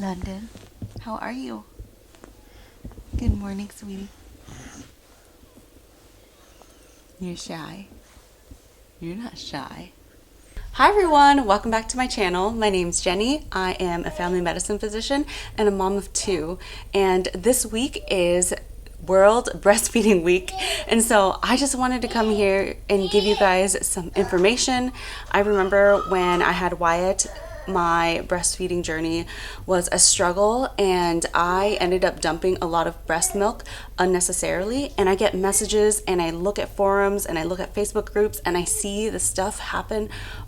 London. How are you? Good morning, sweetie. You're shy. You're not shy. Hi everyone, welcome back to my channel. My name's Jenny. I am a family medicine physician and a mom of two. And this week is World Breastfeeding Week. And so I just wanted to come here and give you guys some information. I remember when I had Wyatt, my breastfeeding journey was a struggle and I ended up dumping a lot of breast milk unnecessarily. And I get messages and I look at forums and I look at Facebook groups and I see the stuff happen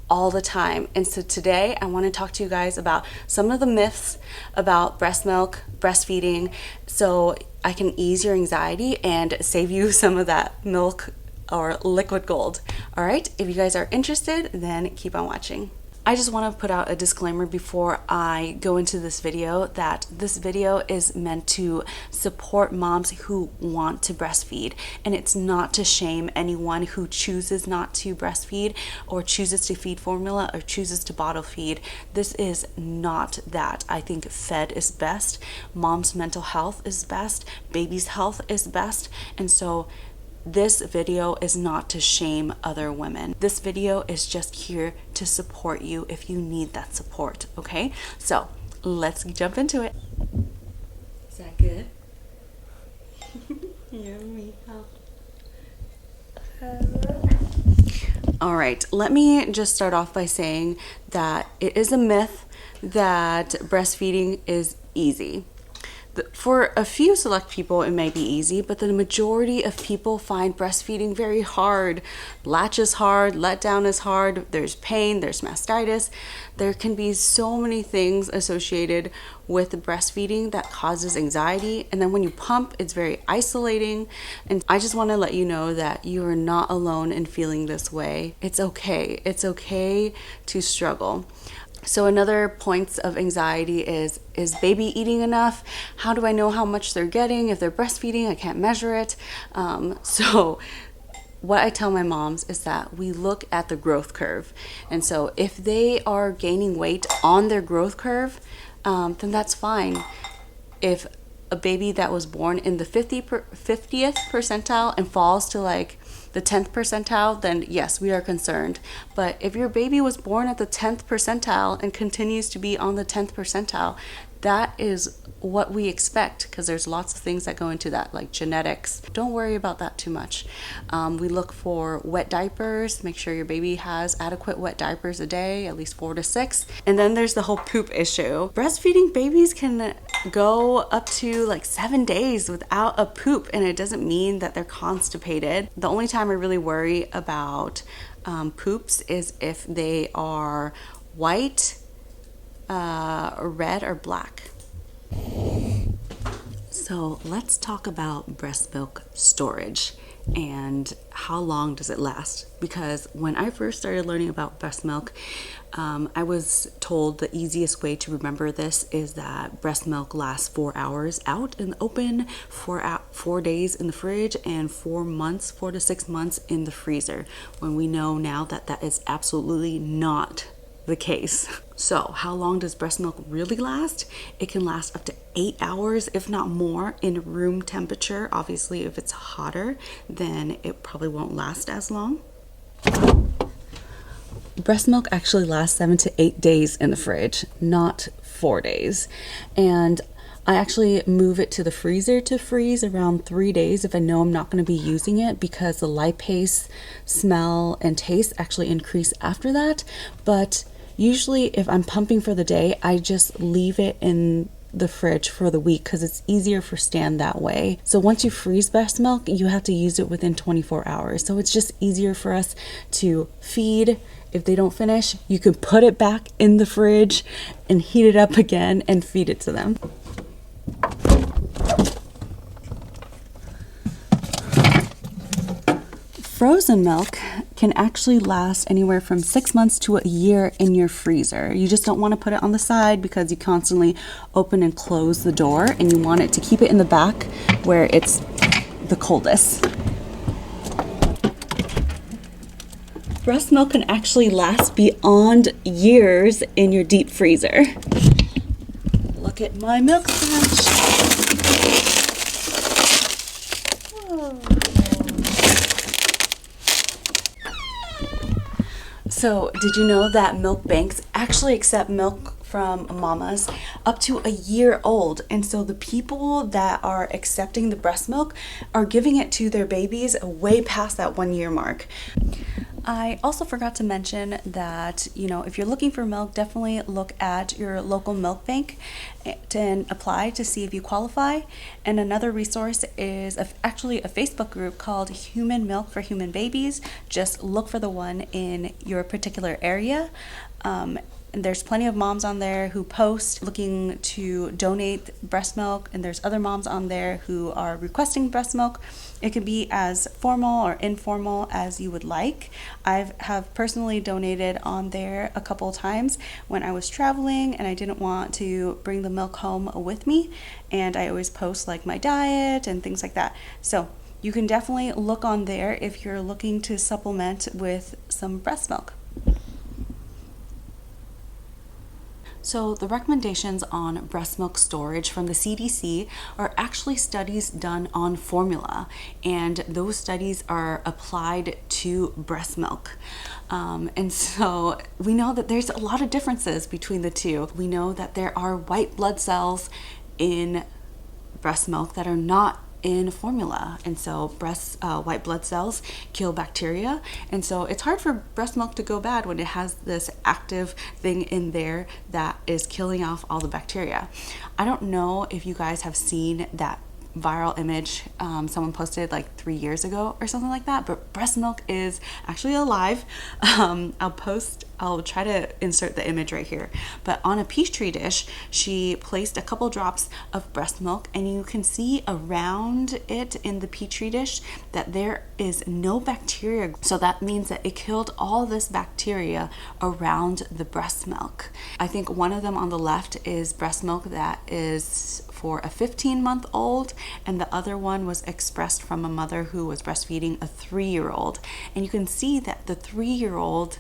all the time. And so today I want to talk to you guys about some of the myths about breast milk, breastfeeding, so I can ease your anxiety and save you some of that milk or liquid gold. All right, if you guys are interested, then keep on watching. I just want to put out a disclaimer before I go into this video that this video is meant to support moms who want to breastfeed, and it's not to shame anyone who chooses not to breastfeed or chooses to feed formula or chooses to bottle feed. This is not that. I think fed is best, mom's mental health is best, baby's health is best, and so this video is not to shame other women. This video is just here to support you if you need that support, okay? So let's jump into it. Is that good? Yummy. All right, let me just start off by saying that it is a myth that breastfeeding is easy. For a few select people, it may be easy, but the majority of people find breastfeeding very hard. Latch is hard, let down is hard, there's pain, there's mastitis. There can be so many things associated with breastfeeding that causes anxiety. And then when you pump, it's very isolating. And I just want to let you know that you are not alone in feeling this way. It's okay. It's okay to struggle. So another points of anxiety is baby eating enough? How do I know how much they're getting? If they're breastfeeding, I can't measure it. So what I tell my moms is that we look at the growth curve. And so if they are gaining weight on their growth curve, then that's fine. If a baby that was born in the 50th percentile and falls to like the 10th percentile, then yes, we are concerned. But if your baby was born at the 10th percentile and continues to be on the 10th percentile, that is what we expect, because there's lots of things that go into that, like genetics. Don't worry about that too much. We look for wet diapers. Make sure your baby has adequate wet diapers a day, at least 4 to 6. And then there's the whole poop issue. Breastfeeding babies can go up to like 7 days without a poop, and it doesn't mean that they're constipated. The only time I really worry about poops is if they are white, red, or black. So let's talk about breast milk storage and how long does it last? Because when I first started learning about breast milk, I was told the easiest way to remember this is that breast milk lasts 4 hours out in the open, 4 days in the fridge, and 4 to 6 months in the freezer, when we know now that that is absolutely not the case. So how long does breast milk really last? It can last up to 8 hours, if not more, in room temperature. Obviously, if it's hotter, then it probably won't last as long. Breast milk actually lasts 7 to 8 days in the fridge, not 4 days. And I actually move it to the freezer to freeze around 3 days if I know I'm not going to be using it, because the lipase, smell, and taste actually increase after that. But usually if I'm pumping for the day, I just leave it in the fridge for the week because it's easier for stand that way. So once you freeze breast milk, you have to use it within 24 hours. So it's just easier for us to feed. If they don't finish, you can put it back in the fridge and heat it up again and feed it to them. Frozen milk can actually last anywhere from 6 months to a year in your freezer. You just don't want to put it on the side because you constantly open and close the door, and you want it to keep it in the back where it's the coldest. Breast milk can actually last beyond years in your deep freezer. Look get my milk pouch. Whoa. So, did you know that milk banks actually accept milk from mamas up to a year old? And so the people that are accepting the breast milk are giving it to their babies way past that 1 year mark. I also forgot to mention that, if you're looking for milk, definitely look at your local milk bank and apply to see if you qualify. And another resource is actually a Facebook group called Human Milk for Human Babies. Just look for the one in your particular area. And there's plenty of moms on there who post looking to donate breast milk, and there's other moms on there who are requesting breast milk. It can be as formal or informal as you would like. I have personally donated on there a couple times when I was traveling and I didn't want to bring the milk home with me, and I always post like my diet and things like that. So you can definitely look on there if you're looking to supplement with some breast milk. So the recommendations on breast milk storage from the CDC are actually studies done on formula, and those studies are applied to breast milk. And so we know that there's a lot of differences between the two. We know that there are white blood cells in breast milk that are not in formula, and so white blood cells kill bacteria, and so it's hard for breast milk to go bad when it has this active thing in there that is killing off all the bacteria. I don't know if you guys have seen that viral image someone posted like 3 years ago or something like that, but breast milk is actually alive. I'll try to insert the image right here, but on a Peachtree dish she placed a couple drops of breast milk, and you can see around it in the Peachtree dish that there is no bacteria. So that means that it killed all this bacteria around the breast milk. I think one of them on the left is breast milk that is for a 15-month-old, and the other one was expressed from a mother who was breastfeeding a 3-year-old. And you can see that the 3-year-old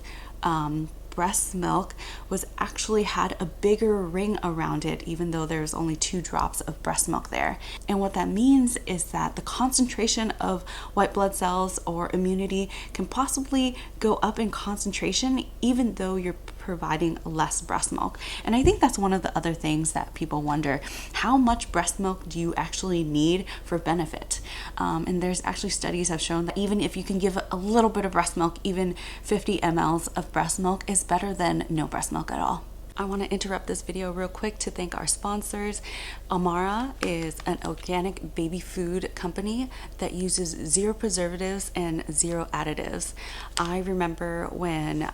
breast milk was actually had a bigger ring around it, even though there's only 2 drops of breast milk there. And what that means is that the concentration of white blood cells or immunity can possibly go up in concentration even though you're providing less breast milk. And I think that's one of the other things that people wonder: how much breast milk do you actually need for benefit? And there's actually studies have shown that even if you can give a little bit of breast milk, even 50 mLs of breast milk is better than no breast milk at all. I want to interrupt this video real quick to thank our sponsors. Amara is an organic baby food company that uses 0 preservatives and 0 additives. I remember when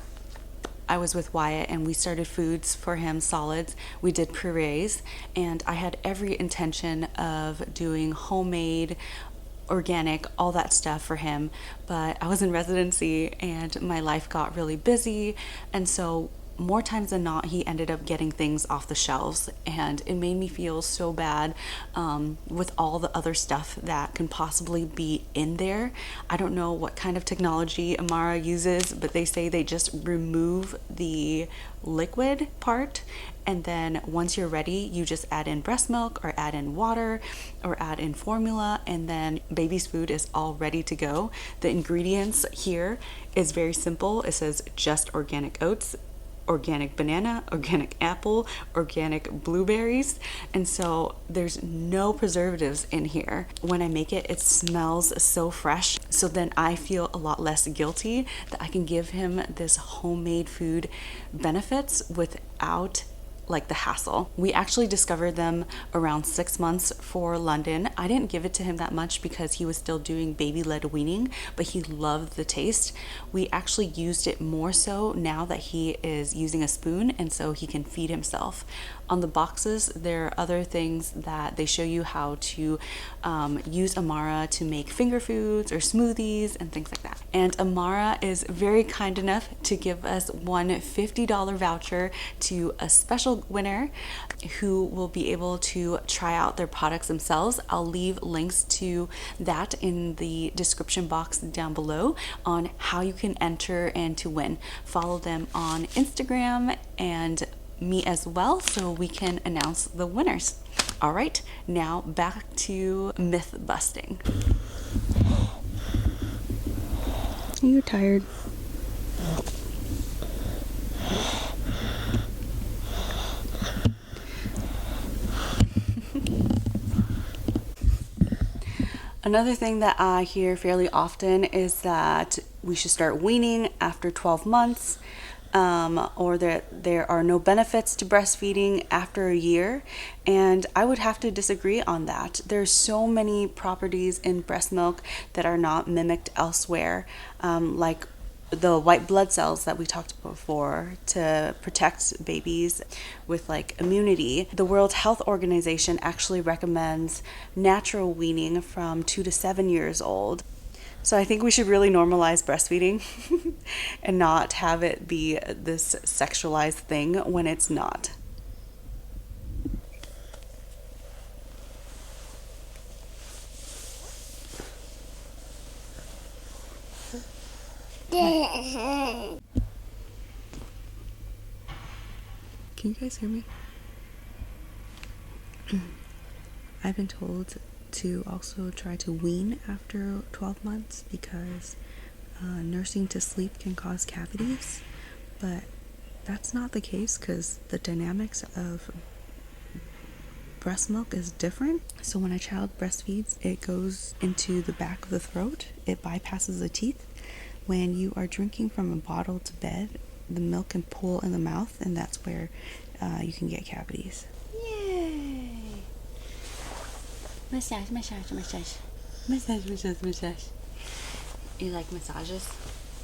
I was with Wyatt and we started foods for him, solids. We did purees, and I had every intention of doing homemade, organic, all that stuff for him, but I was in residency and my life got really busy, and so more times than not he ended up getting things off the shelves, and it made me feel so bad with all the other stuff that can possibly be in there. I don't know what kind of technology Amara uses, but they say they just remove the liquid part, and then once you're ready you just add in breast milk or add in water or add in formula, and then baby's food is all ready to go. The ingredients here is very simple. It says just organic oats, organic banana, organic apple, organic blueberries, and so there's no preservatives in here. When I make it, it smells so fresh, so then I feel a lot less guilty that I can give him this homemade food benefits without like the hassle. We actually discovered them around 6 months for London. I didn't give it to him that much because he was still doing baby-led weaning, but he loved the taste. We actually used it more so now that he is using a spoon, and so he can feed himself. On the boxes, there are other things that they show you how to use Amara to make finger foods or smoothies and things like that. And Amara is very kind enough to give us one $50 voucher to a special winner who will be able to try out their products themselves. I'll leave links to that in the description box down below on how you can enter and to win. Follow them on Instagram and me as well so we can announce the winners. All right, now back to myth busting. Are you tired? Another thing that I hear fairly often is that we should start weaning after 12 months, or that there are no benefits to breastfeeding after a year. And I would have to disagree on that. There's so many properties in breast milk that are not mimicked elsewhere, like the white blood cells that we talked before to protect babies with like immunity. The World Health Organization actually recommends natural weaning from 2 to 7 years old. So I think we should really normalize breastfeeding and not have it be this sexualized thing when it's not. Can you guys hear me? I've been told to also try to wean after 12 months because nursing to sleep can cause cavities, but that's not the case because the dynamics of breast milk is different. So when a child breastfeeds, it goes into the back of the throat, it bypasses the teeth. When you are drinking from a bottle to bed, the milk can pool in the mouth, and that's where you can get cavities. Yay! Massage, massage, massage. Massage, massage, massage. You like massages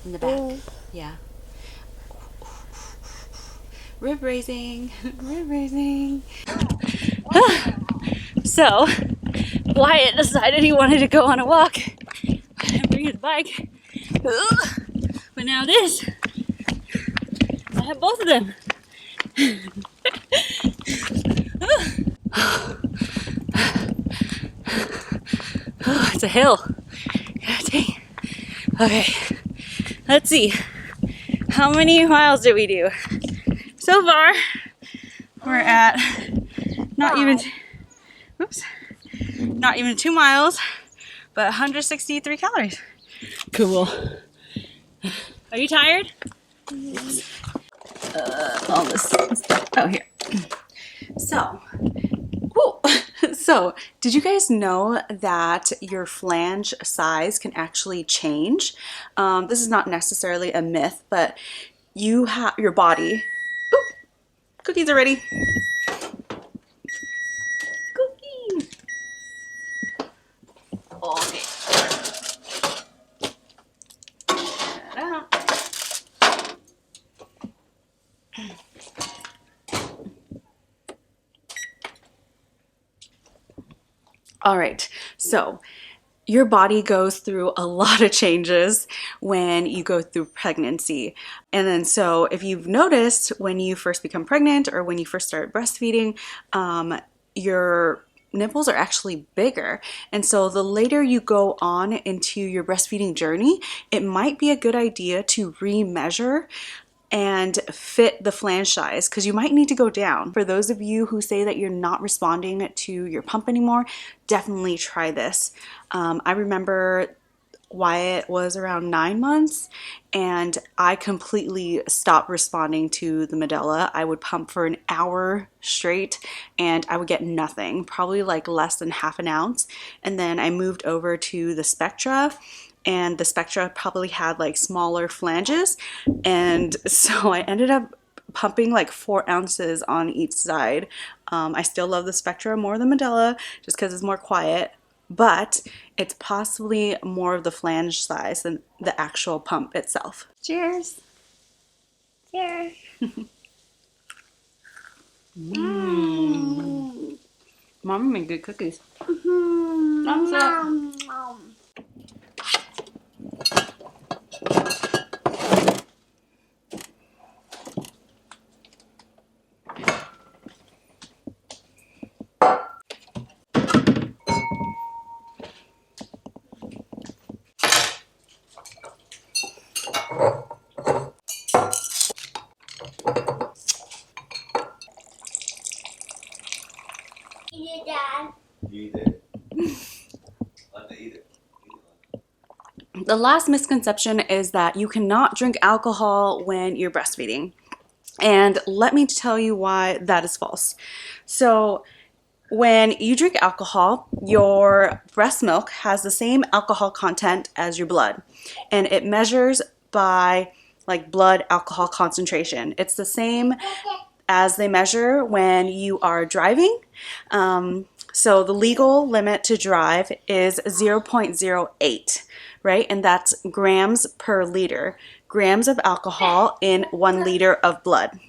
in the back? Yeah. Rib raising, rib raising. So, Wyatt decided he wanted to go on a walk and bring his bike. But now this, I have both of them. It's a hill. God dang. Okay, let's see. How many miles did we do? So far, we're at not even 2 miles, but 163 calories. Cool. Are you tired? All this stuff. Oh, here. So, did you guys know that your flange size can actually change? This is not necessarily a myth, but you have your body. Ooh, cookies are ready. Cookie. Okay. Ta-da. All right, so your body goes through a lot of changes when you go through pregnancy. And then so if you've noticed when you first become pregnant or when you first start breastfeeding, your nipples are actually bigger. And so the later you go on into your breastfeeding journey, it might be a good idea to remeasure and fit the flange size because you might need to go down. For those of you who say that you're not responding to your pump anymore, definitely try this. I remember Wyatt was around 9 months and I completely stopped responding to the Medela. I would pump for an hour straight and I would get nothing, probably like less than half an ounce. And then I moved over to the Spectra, and the Spectra probably had like smaller flanges, and so I ended up pumping like 4 ounces on each side. I still love the Spectra more than Medela just because it's more quiet, but it's possibly more of the flange size than the actual pump itself. Cheers! Cheers! Mama made good cookies. Thumbs up. eat it. Let them eat it. The last misconception is that you cannot drink alcohol when you're breastfeeding. And let me tell you why that is false. So when you drink alcohol, your breast milk has the same alcohol content as your blood, and it measures by like blood alcohol concentration. It's the same as they measure when you are driving. So the legal limit to drive is 0.08, right? And that's grams per liter, grams of alcohol in 1 liter of blood.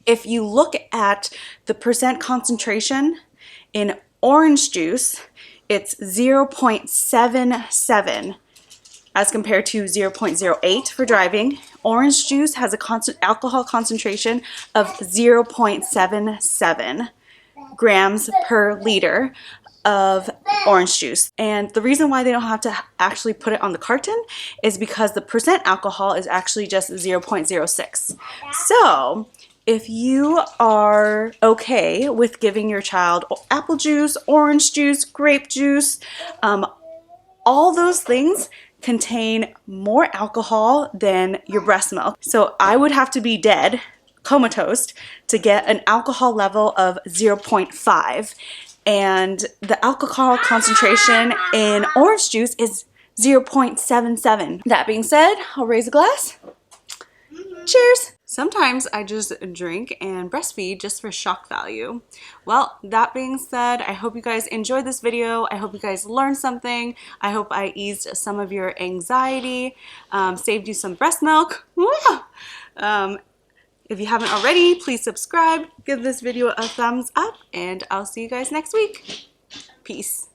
If you look at the percent concentration in orange juice, it's 0.77 as compared to 0.08 for driving. Orange juice has a alcohol concentration of 0.77 grams per liter of orange juice. And the reason why they don't have to actually put it on the carton is because the percent alcohol is actually just 0.06. So if you are okay with giving your child apple juice, orange juice, grape juice, all those things contain more alcohol than your breast milk. So I would have to be dead, comatose, to get an alcohol level of 0.5. And the alcohol concentration in orange juice is 0.77. That being said, I'll raise a glass. Cheers! Sometimes I just drink and breastfeed just for shock value. Well, that being said, I hope you guys enjoyed this video. I hope you guys learned something. I hope I eased some of your anxiety, saved you some breast milk. If you haven't already, please subscribe, give this video a thumbs up, and I'll see you guys next week. Peace.